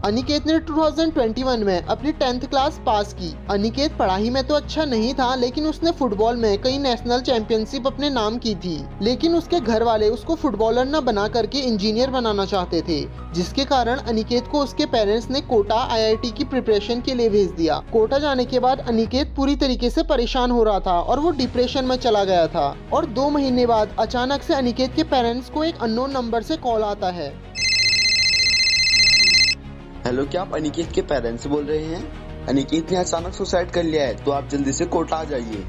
अनिकेत ने 2021 में अपनी 10th क्लास पास की। अनिकेत पढ़ाई में तो अच्छा नहीं था, लेकिन उसने फुटबॉल में कई नेशनल चैंपियनशिप अपने नाम की थी। लेकिन उसके घर वाले उसको फुटबॉलर न बना करके इंजीनियर बनाना चाहते थे, जिसके कारण अनिकेत को उसके पेरेंट्स ने कोटा IIT की प्रिपरेशन के लिए भेज दिया। कोटा जाने के बाद अनिकेत पूरी तरीके से परेशान हो रहा था और वो डिप्रेशन में चला गया था। और 2 महीने बाद अचानक से अनिकेत के पेरेंट्स को एक अननोन नंबर से कॉल आता है। हेलो, क्या आप अनिकेत के पेरेंट्स बोल रहे हैं? अनिकेत ने अचानक सुसाइड कर लिया है, तो आप जल्दी से कोटा आ जाइए।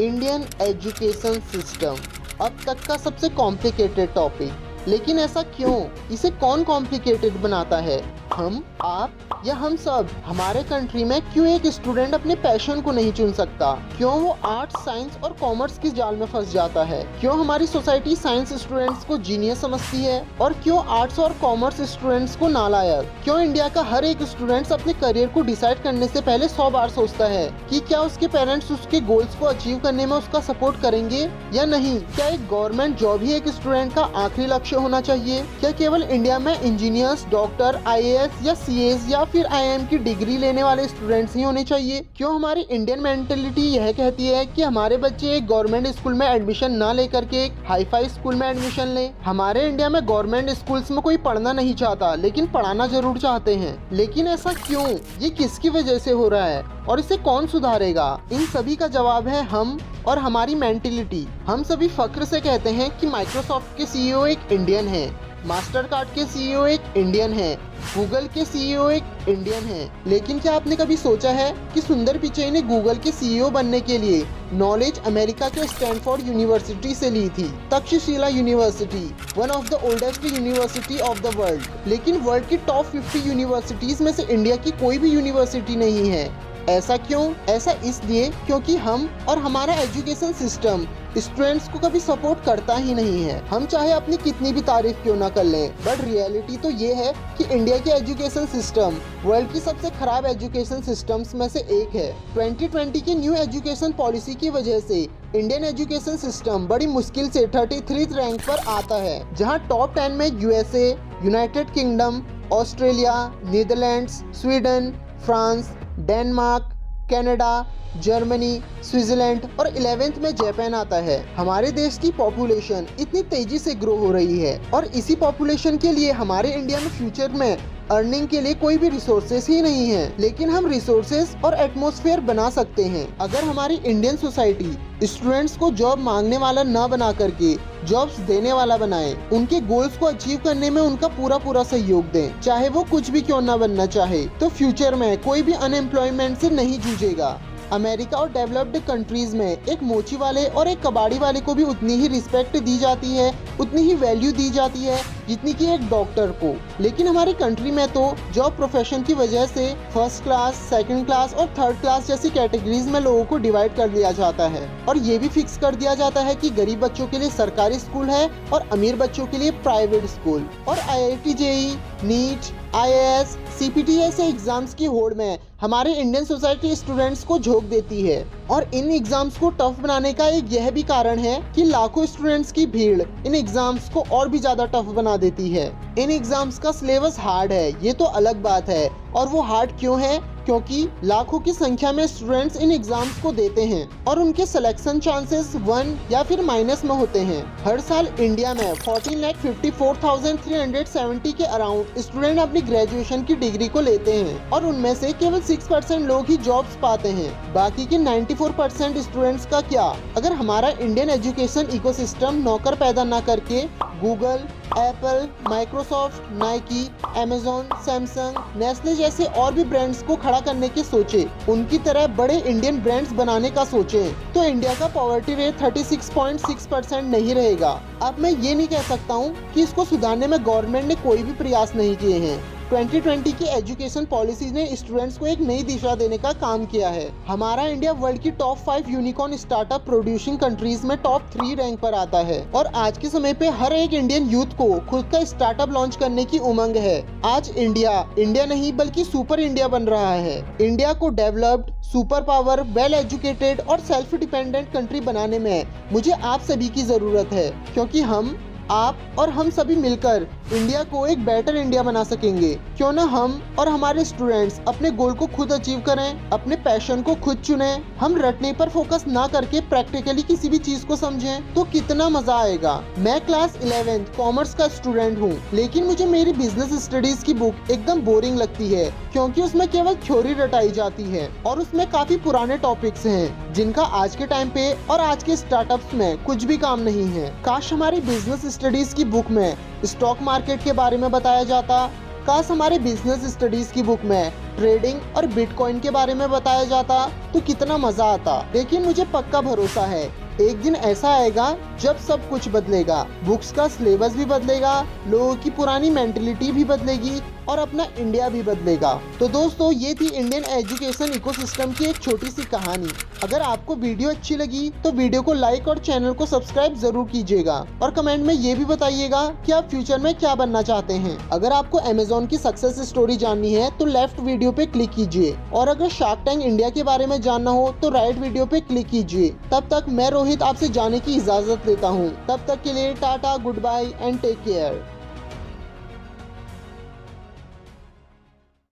इंडियन एजुकेशन सिस्टम अब तक का सबसे कॉम्प्लिकेटेड टॉपिक, लेकिन ऐसा क्यों? इसे कौन कॉम्प्लिकेटेड बनाता है? हम, आप या हम सब? हमारे कंट्री में क्यों एक स्टूडेंट अपने पैशन को नहीं चुन सकता? क्यों वो आर्ट्स, साइंस और कॉमर्स की जाल में फंस जाता है? क्यों हमारी सोसाइटी साइंस स्टूडेंट्स को जीनियस समझती है और क्यों आर्ट्स और कॉमर्स स्टूडेंट्स को नालायक? क्यों इंडिया का हर एक स्टूडेंट अपने करियर को डिसाइड करने से पहले 100 बार सोचता है कि क्या उसके पेरेंट्स उसके गोल्स को अचीव करने में उसका सपोर्ट करेंगे या नहीं? क्या एक गवर्नमेंट जॉब ही एक स्टूडेंट का आखिरी लक्ष्य होना चाहिए? क्या केवल इंडिया में इंजीनियर्स, डॉक्टर, IAS या CAs या फिर IIM की डिग्री लेने वाले स्टूडेंट्स ही होने चाहिए? क्यों हमारी इंडियन मेंटेलिटी यह कहती है कि हमारे बच्चे एक गवर्नमेंट स्कूल में एडमिशन ना लेकर के एक हाई-फाई स्कूल में एडमिशन लें? हमारे इंडिया में गवर्नमेंट स्कूल्स में कोई पढ़ना नहीं चाहता, लेकिन पढ़ाना जरूर चाहते हैं। लेकिन ऐसा क्यों? ये किसकी वजह से हो रहा है और इसे कौन सुधारेगा? इन सभी का जवाब है हम और हमारी मेंटेलिटी। हम सभी फक्र से कहते हैं कि माइक्रोसॉफ्ट के CEO एक इंडियन है, मास्टर कार्ड के CEO एक इंडियन है, गूगल के CEO एक इंडियन है। लेकिन क्या आपने कभी सोचा है कि सुंदर पिचई ने गूगल के CEO बनने के लिए नॉलेज अमेरिका के स्टैनफोर्ड यूनिवर्सिटी से ली थी, Takshashila university, one of the oldest university of the world. लेकिन वर्ल्ड की टॉप 50 यूनिवर्सिटीज में से इंडिया की कोई भी यूनिवर्सिटी नहीं है। ऐसा क्यों? ऐसा इसलिए क्योंकि हम और हमारा एजुकेशन सिस्टम स्टूडेंट्स को कभी सपोर्ट करता ही नहीं है। हम चाहे अपनी कितनी भी तारीफ क्यों ना कर लें, बट रियलिटी तो ये है कि इंडिया के एजुकेशन सिस्टम वर्ल्ड की सबसे खराब एजुकेशन सिस्टम्स में से एक है। 2020 की न्यू एजुकेशन पॉलिसी की वजह से इंडियन एजुकेशन सिस्टम बड़ी मुश्किल से 33 रैंक पर आता है, जहां टॉप 10 में USA, United kingdom, Australia, Netherlands, Sweden, France, Denmark, Canada, Germany, Switzerland और 11th में जापान आता है। हमारे देश की पॉपुलेशन इतनी तेजी से ग्रो हो रही है और इसी पॉपुलेशन के लिए हमारे इंडिया में फ्यूचर में अर्निंग के लिए कोई भी रिसोर्सेस ही नहीं है। लेकिन हम रिसोर्सेस और एटमॉस्फेयर बना सकते हैं अगर हमारी इंडियन सोसाइटी स्टूडेंट्स को जॉब मांगने वाला न बना करके जॉब्स देने वाला बनाए, उनके गोल्स को अचीव करने में उनका पूरा सहयोग दें। चाहे वो कुछ भी क्यों ना बनना चाहे, तो फ्यूचर में कोई भी अनएम्प्लॉयमेंट से नहीं जूझेगा। अमेरिका और डेवलप्ड कंट्रीज में एक मोची वाले और एक कबाड़ी वाले को भी उतनी ही रिस्पेक्ट दी जाती है, उतनी ही वैल्यू दी जाती है जितनी कि एक डॉक्टर को। लेकिन हमारी कंट्री में तो जॉब प्रोफेशन की वजह से फर्स्ट क्लास, सेकंड क्लास और थर्ड क्लास जैसी कैटेगरीज में लोगों को डिवाइड कर दिया जाता है और ये भी फिक्स कर दिया जाता है कि गरीब बच्चों के लिए सरकारी स्कूल है और अमीर बच्चों के लिए प्राइवेट स्कूल। और IIT, JEE, NEET, IAS, CPT ऐसे एग्जाम्स की होड़ में हमारे इंडियन सोसाइटी स्टूडेंट्स को झोंक देती है। और इन एग्जाम्स को टफ बनाने का एक यह भी कारण है कि लाखों स्टूडेंट्स की भीड़ इन एग्जाम्स को और भी ज्यादा टफ बना देती है। इन एग्जाम्स का सिलेबस हार्ड है, ये तो अलग बात है। और वो हार्ड क्यों है? क्योंकि लाखों की संख्या में स्टूडेंट्स इन एग्जाम्स को देते हैं और उनके सिलेक्शन चांसेस 1 या फिर माइनस में होते हैं। हर साल इंडिया में 14,54,370 के अराउंड स्टूडेंट अपनी ग्रेजुएशन की डिग्री को लेते हैं और उनमें से केवल 6% लोग ही जॉब्स पाते हैं। बाकी के 94% स्टूडेंट्स का क्या? अगर हमारा इंडियन एजुकेशन इकोसिस्टम नौकर पैदा न करके Google, Apple, Microsoft, Nike, Amazon, Samsung, Nestle जैसे और भी ब्रांड्स को खड़ा करने की सोचे, उनकी तरह बड़े इंडियन ब्रांड्स बनाने का सोचे, तो इंडिया का पॉवर्टी रेट 36.6% नहीं रहेगा। अब मैं ये नहीं कह सकता हूँ कि इसको सुधारने में गवर्नमेंट ने कोई भी प्रयास नहीं किए हैं। 2020 की एजुकेशन पॉलिसी ने स्टूडेंट्स को एक नई दिशा देने का काम किया है। हमारा इंडिया वर्ल्ड की top 5 unicorn startup producing countries में टॉप 3 रैंक पर आता है और आज के समय पे हर एक इंडियन यूथ को खुद का स्टार्टअप लॉन्च करने की उमंग है। आज इंडिया नहीं बल्कि सुपर इंडिया बन रहा है। इंडिया को developed, super power, well educated और सेल्फ डिपेंडेंट कंट्री बनाने में मुझे आप सभी की जरूरत है, क्योंकि हम आप और हम सभी मिलकर इंडिया को एक बेटर इंडिया बना सकेंगे। क्यों ना हम और हमारे स्टूडेंट्स अपने गोल को खुद अचीव करें, अपने पैशन को खुद चुनें। हम रटने पर फोकस ना करके प्रैक्टिकली किसी भी चीज को समझें तो कितना मजा आएगा। मैं क्लास 11th कॉमर्स का स्टूडेंट हूँ, लेकिन मुझे मेरी बिजनेस स्टडीज की बुक एकदम बोरिंग लगती है, क्योंकि उसमें केवल थ्योरी रटाई जाती है और उसमें काफी पुराने टॉपिक्स हैं जिनका आज के टाइम पे और आज के स्टार्टअप्स में कुछ भी काम नहीं है। काश हमारी बिजनेस स्टडीज की बुक में स्टॉक मार्केट के बारे में बताया जाता। काश हमारे बिजनेस स्टडीज की बुक में ट्रेडिंग और बिटकॉइन के बारे में बताया जाता तो कितना मजा आता। लेकिन मुझे पक्का भरोसा है एक दिन ऐसा आएगा जब सब कुछ बदलेगा। बुक्स का सिलेबस भी बदलेगा, लोगों की पुरानी मेंटेलिटी भी बदलेगी और अपना इंडिया भी बदलेगा। तो दोस्तों, ये थी इंडियन एजुकेशन इकोसिस्टम की एक छोटी सी कहानी। अगर आपको वीडियो अच्छी लगी तो वीडियो को लाइक और चैनल को सब्सक्राइब जरूर कीजिएगा और कमेंट में ये भी बताइएगा कि आप फ्यूचर में क्या बनना चाहते हैं। अगर आपको अमेजोन की सक्सेस स्टोरी जाननी है तो लेफ्ट वीडियो पे क्लिक कीजिए, और अगर शार्क टैंक इंडिया के बारे में जानना हो तो राइट वीडियो पे क्लिक कीजिए। तब तक मैं रोहित आपसे जाने की इजाजत लेता हूँ। तब तक के लिए tata, goodbye and take care.